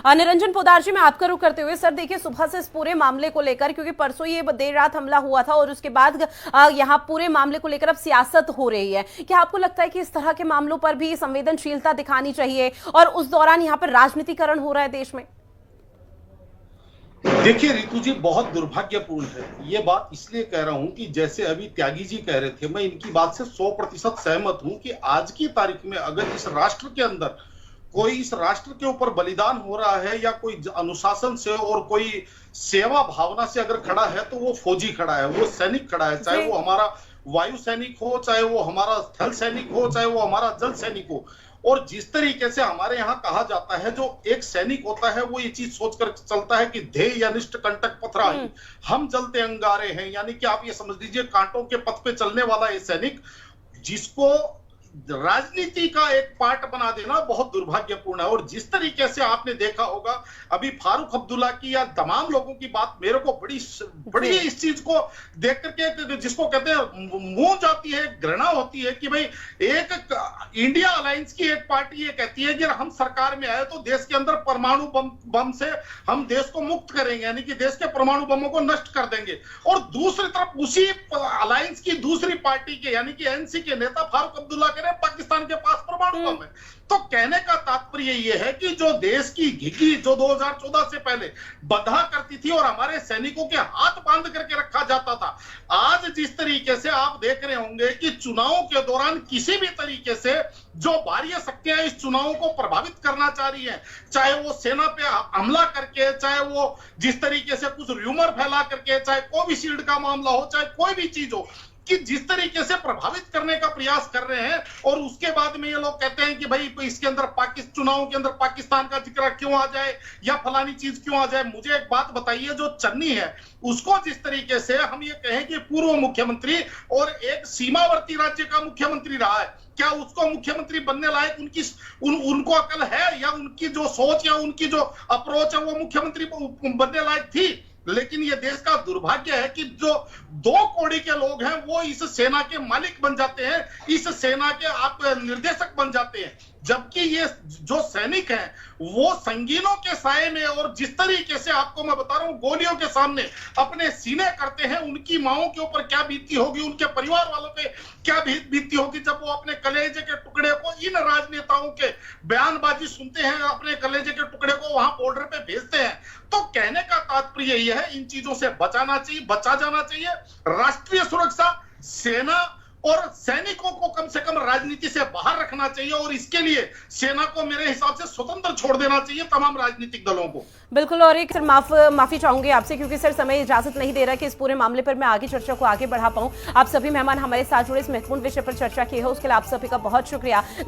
निरंजन पोद्दार जी, मैं आपका रुख करते हुए, सर देखिए सुबह से इस पूरे मामले को लेकर, क्योंकि परसों ये देर रात हमला हुआ था और उसके बाद यहाँ पूरे मामले को लेकर अब सियासत हो रही है, क्या आपको लगता है कि इस तरह के मामलों पर भी संवेदनशीलता दिखानी चाहिए और उस दौरान यहाँ पर राजनीतिकरण हो रहा है देश में? देखिए रितु जी, बहुत दुर्भाग्यपूर्ण है ये बात। इसलिए कह रहा हूं कि जैसे अभी त्यागी जी कह रहे थे, मैं इनकी बात से 100% सहमत हूं कि आज की तारीख में अगर इस राष्ट्र के अंदर कोई इस राष्ट्र के ऊपर बलिदान हो रहा है या कोई अनुशासन से और कोई सेवा भावना से अगर खड़ा है, तो वो फौजी खड़ा है, वो सैनिक खड़ा है। चाहे वो हमारा वायु सैनिक हो, चाहे वो हमारा स्थल सैनिक हो, चाहे वो हमारा जल सैनिक हो। और जिस तरीके से हमारे यहाँ कहा जाता है, जो एक सैनिक होता है वो ये चीज सोचकर चलता है कि ध्येय या निष्ठ कंटक पथराई, हम जलते अंगारे हैं। यानी कि आप ये समझ लीजिए, कांटों के पथ पे चलने वाला ये सैनिक, जिसको राजनीति का एक पार्ट बना देना बहुत दुर्भाग्यपूर्ण है। और जिस तरीके से आपने देखा होगा अभी फारूक अब्दुल्ला की या तमाम लोगों की बात, मेरे को बड़ी इस चीज को देख करके, जिसको कहते हैं मुंह जाती है, घृणा होती है कि भाई एक इंडिया अलायंस की एक पार्टी ये कहती है कि हम सरकार में आए तो देश के अंदर परमाणु बम से हम देश को मुक्त करेंगे, यानी कि देश के परमाणु बमों को नष्ट कर देंगे। और दूसरी तरफ उसी अलायंस की दूसरी पार्टी के यानी कि एनसी के नेता फारूक अब्दुल्ला पाकिस्तान के पास परमाणु बम है। तो कहने का तात्पर्य यह है कि जो देश की घिघी जो 2014 से पहले बंधा करती थी और हमारे सैनिकों के हाथ बांध करके रखा जाता था, आज जिस तरीके से आप देख रहे होंगे कि चुनावों के दौरान किसी भी तरीके से जो बाहरी शक्तियां इस चुनावों को प्रभावित करना चाह रही हैं, चाहे वो सेना पे हमला करके, चाहे वो जिस तरीके से कुछ र्यूमर फैला करके, चाहे कोविशील्ड का मामला हो, चाहे कोई भी चीज हो, कि जिस तरीके से प्रभावित करने का प्रयास कर रहे हैं। और उसके बाद में ये लोग कहते हैं कि भाई इसके अंदर चुनावों के अंदर पाकिस्तान का जिक्र क्यों आ जाए या फलानी चीज क्यों आ जाए। मुझे एक बात बताइए, जो चन्नी है उसको जिस तरीके से हम ये कहें कि पूर्व मुख्यमंत्री और एक सीमावर्ती राज्य का मुख्यमंत्री रहा है, क्या उसको मुख्यमंत्री बनने लायक उनको अकल है, या उनकी जो सोच या उनकी जो अप्रोच है वो मुख्यमंत्री बनने लायक थी? लेकिन ये देश का दुर्भाग्य है कि जो 2 कौड़ी के लोग हैं वो इस सेना के मालिक बन जाते हैं, इस सेना के आप निर्देशक बन जाते हैं, जबकि ये जो सैनिक हैं वो संगीनों के साए में और जिस तरीके से आपको मैं बता रहा हूं गोलियों के सामने अपने सीने करते हैं, उनकी माओं के ऊपर क्या बीती होगी, उनके परिवार वालों पे क्या बीती होगी जब वो अपने कलेजे के टुकड़े को इन राजनेताओं के बयानबाजी सुनते हैं, अपने कलेजे के टुकड़े को वहां बॉर्डर पे भेजते हैं। तो कहने का तात्पर्य यह है, इन चीजों से बचा जाना चाहिए। राष्ट्रीय सुरक्षा, सेना और सैनिकों को कम से कम राजनीति से बाहर रखना चाहिए और इसके लिए सेना को मेरे हिसाब से स्वतंत्र छोड़ देना चाहिए, तमाम राजनीतिक दलों को। बिल्कुल। और एक सर माफी चाहूंगी आपसे, क्योंकि सर समय इजाजत नहीं दे रहा कि इस पूरे मामले पर मैं आगे चर्चा को आगे बढ़ा पाऊं। आप सभी मेहमान हमारे साथ जुड़े, इस महत्वपूर्ण विषय पर चर्चा की है, उसके लिए आप सभी का बहुत शुक्रिया।